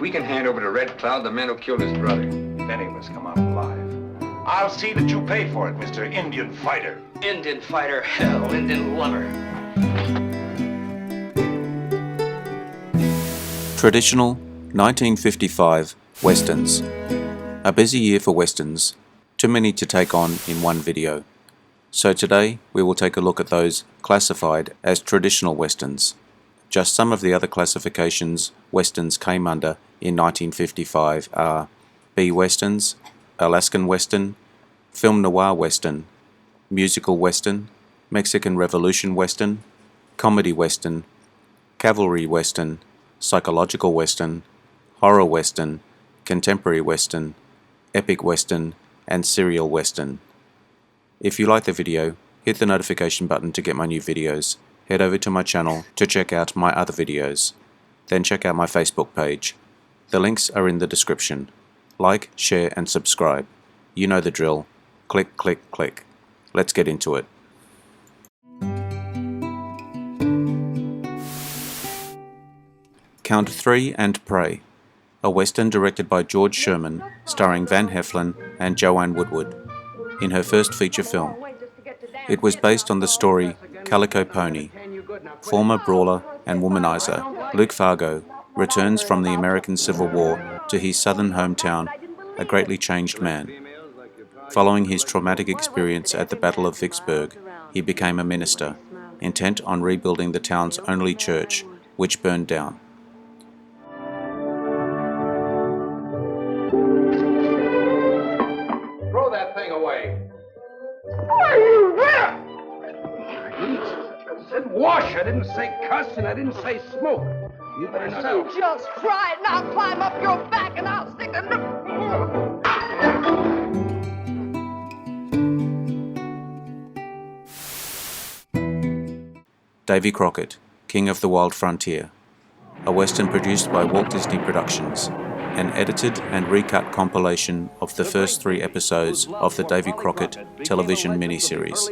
we can hand over to Red Cloud the man who killed his brother. If any of us come out alive, I'll see that you pay for it, Mr. Indian Fighter. Indian fighter, hell, Indian lover. Traditional 1955 Westerns. A busy year for Westerns, too many to take on in one video. So today we will take a look at those classified as traditional Westerns. Just some of the other classifications Westerns came under in 1955 are B Westerns, Alaskan Western, Film Noir Western, Musical Western, Mexican Revolution Western, Comedy Western, Cavalry Western, Psychological Western, Horror Western, Contemporary Western, Epic Western, and Serial Western. If you like the video, hit the notification button to get my new videos. Head over to my channel to check out my other videos. Then check out my Facebook page. The links are in the description. Like, share, and subscribe. You know the drill. Click, click, click. Let's get into it. Count 3 and Pray, a Western directed by George Sherman, starring Van Heflin and Joanne Woodward, in her first feature film. It was based on the story Calico Pony. Former brawler and womanizer Luke Fargo returns from the American Civil War to his southern hometown, a greatly changed man. Following his traumatic experience at the Battle of Vicksburg, he became a minister, intent on rebuilding the town's only church, which burned down. Throw that thing away. Why are you there? I said wash. I didn't say cuss, and I didn't say smoke. You better not. You just try it, and I'll climb up your back, and I'll stick a Davy Crockett, King of the Wild Frontier, a Western produced by Walt Disney Productions, an edited and recut compilation of the first 3 episodes of the Davy Crockett television miniseries.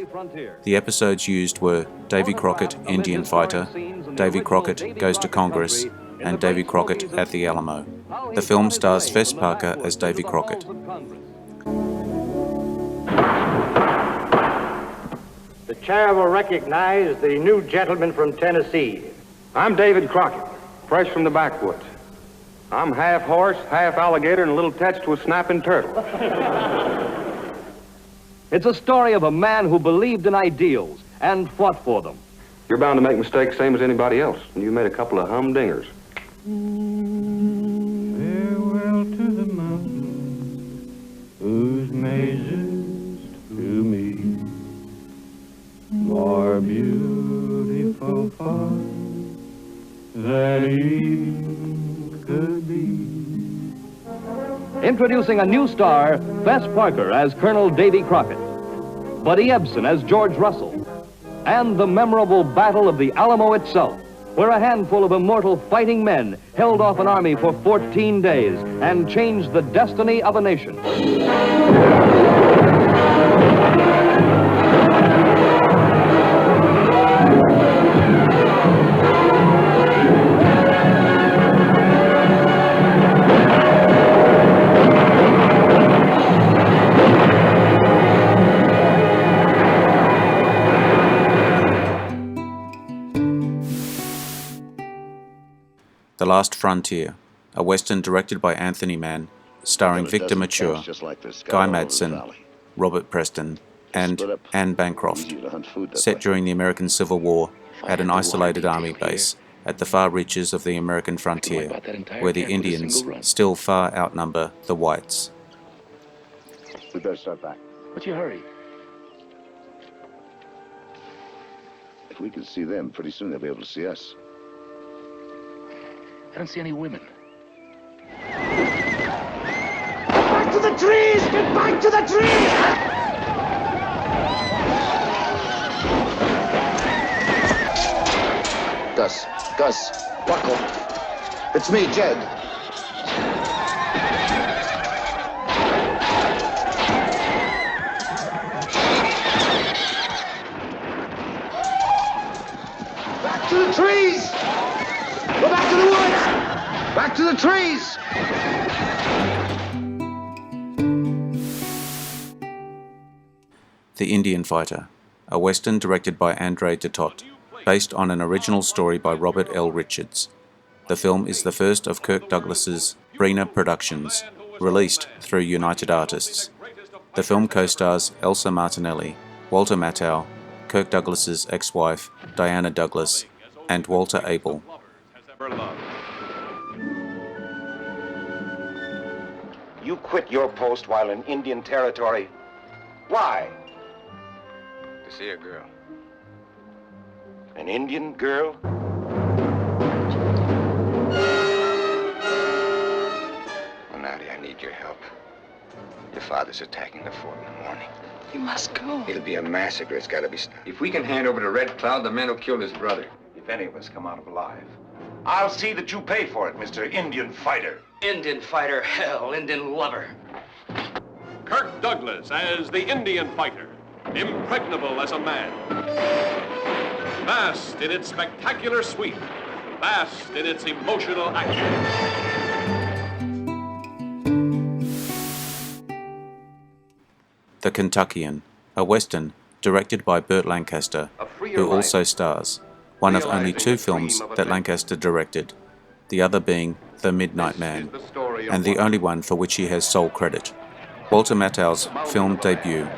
The episodes used were Davy Crockett, Indian Fighter, Davy Crockett Goes to Congress, and Davy Crockett at the Alamo. The film stars Fess Parker as Davy Crockett. The chair will recognize the new gentleman from Tennessee. I'm David Crockett, fresh from the backwoods. I'm half horse, half alligator, and a little touched with snapping turtle. It's a story of a man who believed in ideals and fought for them. You're bound to make mistakes same as anybody else, and you made a couple of humdingers. Farewell to the mountains, whose mazes to me more beautiful far than even could be. Introducing a new star, Fess Parker as Colonel Davy Crockett, Buddy Ebsen as George Russell, and the memorable Battle of the Alamo itself, where a handful of immortal fighting men held off an army for 14 days and changed the destiny of a nation. The Last Frontier, a Western directed by Anthony Mann, starring Victor Mature, Guy Madsen, Robert Preston, and Anne Bancroft, set during the American Civil War at an isolated army base at the far reaches of the American frontier, where the Indians still far outnumber the whites. We better start back. What's your hurry? If we can see them, pretty soon they'll be able to see us. I don't see any women. Back to the trees! Get back to the trees! Gus, Buckle. It's me, Jed. Back to the trees! Go back to the woods! Back to the trees! The Indian Fighter, a Western directed by André de Todt, based on an original story by Robert L. Richards. The film is the first of Kirk Douglas's Brina Productions, released through United Artists. The film co-stars Elsa Martinelli, Walter Matthau, Kirk Douglas's ex-wife, Diana Douglas, and Walter Abel. You quit your post while in Indian territory. Why? To see a girl. An Indian girl? Well, Nadia, I need your help. Your father's attacking the fort in the morning. You must go. It'll be a massacre. It's got to be stopped. If we can hand over to Red Cloud, the men who killed his brother. If any of us come out alive, I'll see that you pay for it, Mr. Indian Fighter. Indian fighter, hell, Indian lover. Kirk Douglas as the Indian Fighter, impregnable as a man. Vast in its spectacular sweep, vast in its emotional action. The Kentuckian, a Western directed by Burt Lancaster, who also stars, one of only 2 films that Lancaster directed, the other being The Midnight Man, and the only one for which he has sole credit. Walter Matthau's film debut,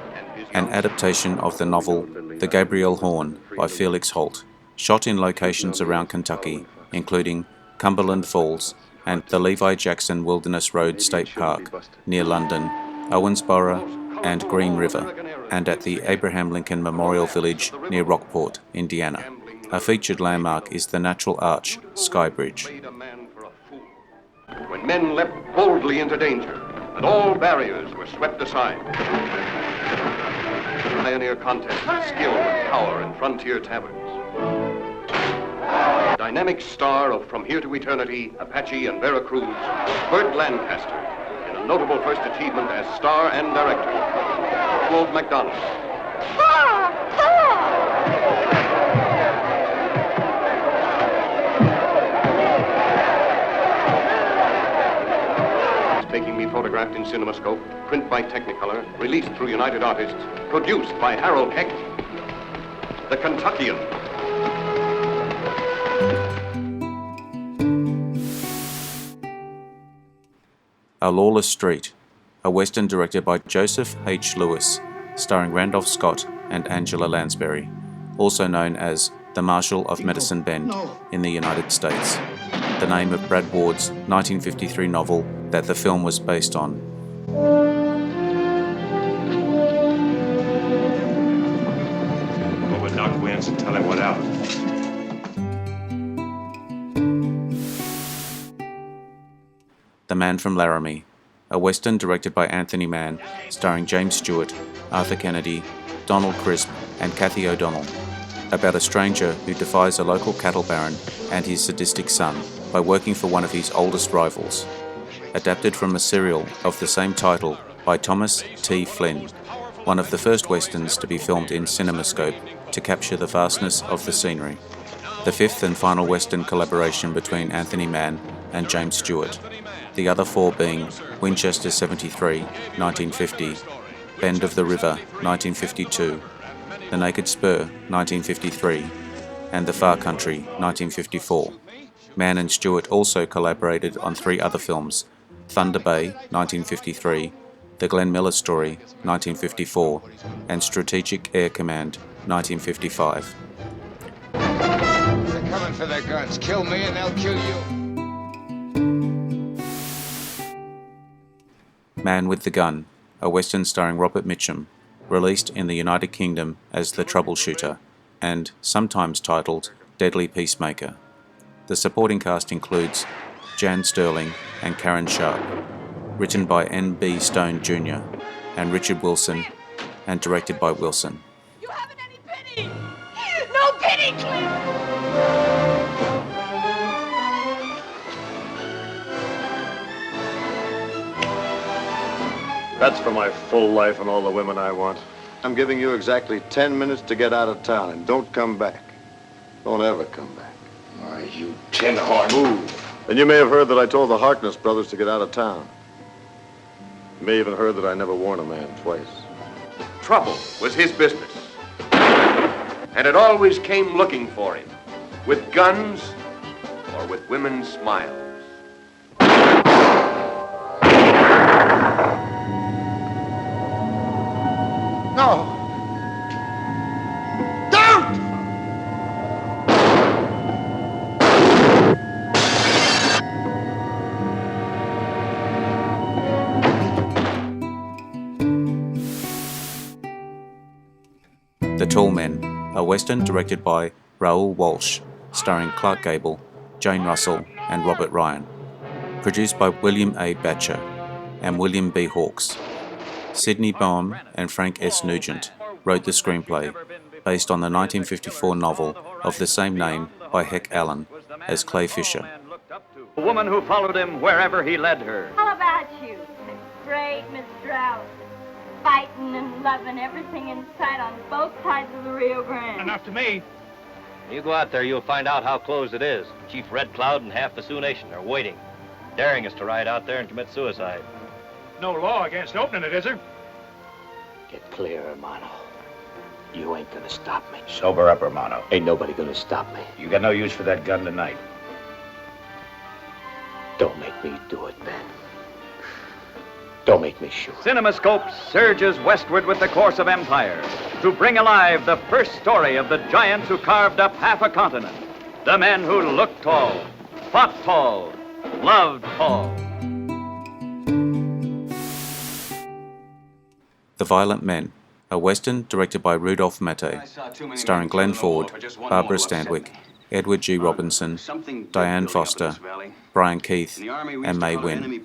an adaptation of the novel The Gabriel Horn by Felix Holt, shot in locations around Kentucky, including Cumberland Falls and the Levi Jackson Wilderness Road State Park near London, Owensboro, and Green River, and at the Abraham Lincoln Memorial Village near Rockport, Indiana. A featured landmark is the Natural Arch Sky Bridge. When men leapt boldly into danger, and all barriers were swept aside. Pioneer contest of skill and power in frontier taverns. Dynamic star of From Here to Eternity, Apache and Veracruz, Burt Lancaster, in a notable first achievement as star and director. Claude MacDonald. Taking Me photographed in CinemaScope, print by Technicolor, released through United Artists, produced by Harold Keck. The Kentuckian. A Lawless Street, a Western directed by Joseph H. Lewis, starring Randolph Scott and Angela Lansbury, also known as The Marshal of Medicine Bend in the United States, the name of Brad Ward's 1953 novel that the film was based on. Go with Doc Wins and tell him what out. The Man from Laramie, a Western directed by Anthony Mann, starring James Stewart, Arthur Kennedy, Donald Crisp, and Kathy O'Donnell, about a stranger who defies a local cattle baron and his sadistic son by working for one of his oldest rivals. Adapted from a serial of the same title by Thomas T. Flynn, one of the first Westerns to be filmed in CinemaScope to capture the vastness of the scenery. The 5th and final Western collaboration between Anthony Mann and James Stewart, the other 4 being Winchester 73, 1950, Bend of the River, 1952, The Naked Spur, 1953, and The Far Country, 1954. Mann and Stewart also collaborated on 3 other films, Thunder Bay, 1953, The Glenn Miller Story, 1954, and Strategic Air Command, 1955. They're coming for their guns. Kill me and they'll kill you. Man with the Gun, a Western starring Robert Mitchum, released in the United Kingdom as The Troubleshooter, and sometimes titled Deadly Peacemaker. The supporting cast includes Jan Sterling and Karen Sharp, written by N.B. Stone Jr. and Richard Wilson, and directed by Wilson. You haven't any pity! No pity, Cliff! That's for my full life and all the women I want. I'm giving you exactly 10 minutes to get out of town, and don't come back. Don't ever come back. Why, you tin horn. Move. And you may have heard that I told the Harkness brothers to get out of town. You may even heard that I never warned a man twice. Trouble was his business. And it always came looking for him, with guns or with women's smiles. No! Don't! The Tall Men, a Western directed by Raoul Walsh, starring Clark Gable, Jane Russell and Robert Ryan. Produced by William A. Batcher and William B. Hawkes. Sidney Boehm and Frank S. Nugent wrote the screenplay, based on the 1954 novel of the same name by Heck Allen as Clay Fisher. A woman who followed him wherever he led her. How about you? Great, Miss Strauss. Fighting and loving everything in sight on both sides of the Rio Grande. Enough to me. You go out there, you'll find out how closed it is. Chief Red Cloud and half the Sioux Nation are waiting, daring us to ride out there and commit suicide. No law against opening it, is there? Get clear, Hermano. You ain't gonna stop me. Sober up, Hermano. Ain't nobody gonna stop me. You got no use for that gun tonight. Don't make me do it, Ben. Don't make me shoot. CinemaScope surges westward with the course of empire to bring alive the first story of the giants who carved up half a continent. The men who looked tall, fought tall, loved tall. The Violent Men, a Western directed by Rudolph Mattei, starring Glenn Ford, Barbara Stanwyck, Edward G. Robinson, Diane Foster, Brian Keith, and Mae Wynn.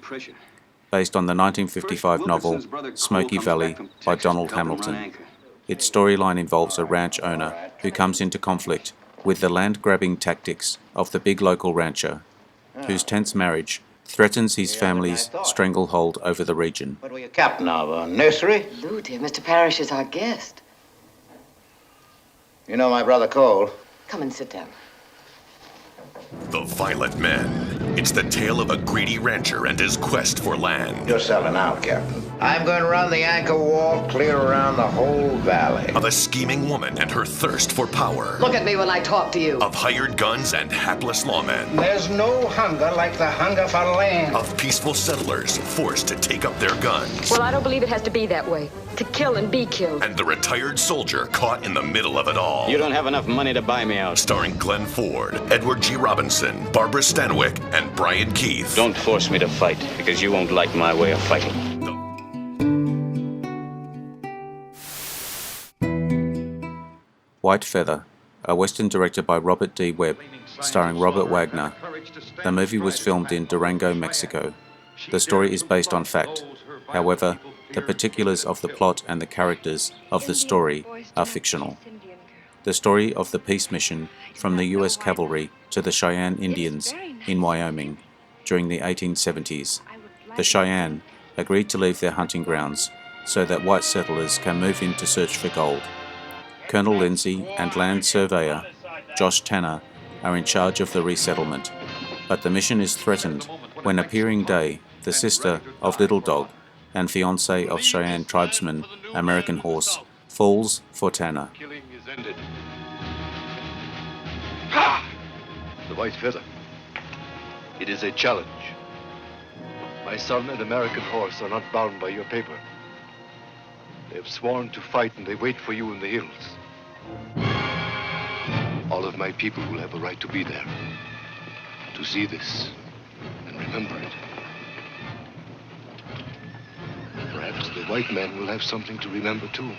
Based on the 1955 novel Smoky Valley by Donald Hamilton. Its storyline involves a ranch owner who comes into conflict with the land-grabbing tactics of the big local rancher, whose tense marriage threatens his family's stranglehold over the region. What were you captain of, a nursery? Lou, dear, Mr. Parrish is our guest. You know my brother Cole. Come and sit down. The Violent Men. It's the tale of a greedy rancher and his quest for land. You're selling out, Captain. I'm going to run the anchor wall clear around the whole valley. Of a scheming woman and her thirst for power. Look at me when I talk to you. Of hired guns and hapless lawmen. There's no hunger like the hunger for land. Of peaceful settlers forced to take up their guns. Well, I don't believe it has to be that way. To kill and be killed. And the retired soldier caught in the middle of it all. You don't have enough money to buy me out. Starring Glenn Ford, Edward G. Robinson, Barbara Stanwyck, and Brian Keith. Don't force me to fight, because you won't like my way of fighting. White Feather, a Western directed by Robert D. Webb, starring Robert Wagner. The movie was filmed in Durango, Mexico. The story is based on fact. However, the particulars of the plot and the characters of the story are fictional. The story of the peace mission from the U.S. Cavalry to the Cheyenne Indians in Wyoming during the 1870s. The Cheyenne agreed to leave their hunting grounds so that white settlers can move in to search for gold. Colonel Lindsay and land surveyor Josh Tanner are in charge of the resettlement, but the mission is threatened when Appearing Day, the sister of Little Dog and fiancé of Cheyenne tribesman American Horse, falls for Tanner. The White Feather. It is a challenge. My son and American Horse are not bound by your paper. They have sworn to fight and they wait for you in the hills. All of my people will have a right to be there, to see this and remember it. Perhaps the white men will have something to remember too.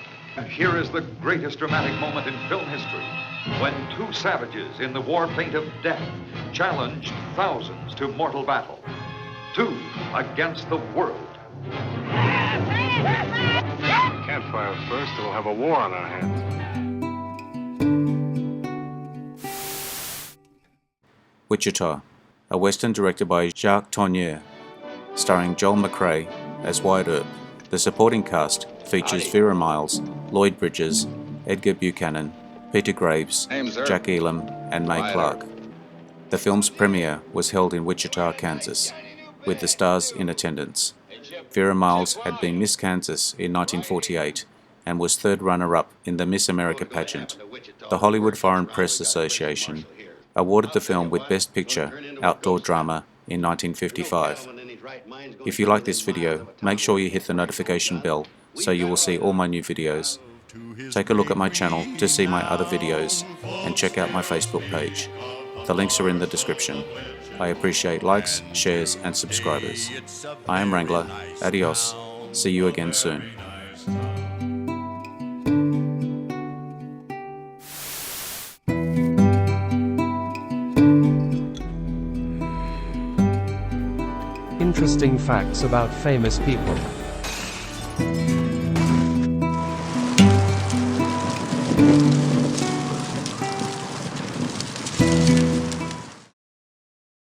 Here is the greatest dramatic moment in film history, when two savages in the war paint of death challenged thousands to mortal battle. Two against the world. Campfire first, or we'll have a war on our hands. Wichita, a Western directed by Jacques Tourneur, starring Joel McCrea as Wyatt Earp. The supporting cast features Vera Miles, Lloyd Bridges, Edgar Buchanan, Peter Graves, Jack Elam, and Mae Clark. The film's premiere was held in Wichita, Kansas, with the stars in attendance. Vera Miles had been Miss Kansas in 1948 and was third runner-up in the Miss America pageant. The Hollywood Foreign Press Association awarded the film with Best Picture Outdoor Drama in 1955. If you like this video, make sure you hit the notification bell so you will see all my new videos. Take a look at my channel to see my other videos and check out my Facebook page. The links are in the description. I appreciate likes, shares and subscribers. I am Wrangler. Adios. See you again soon. Interesting facts about famous people.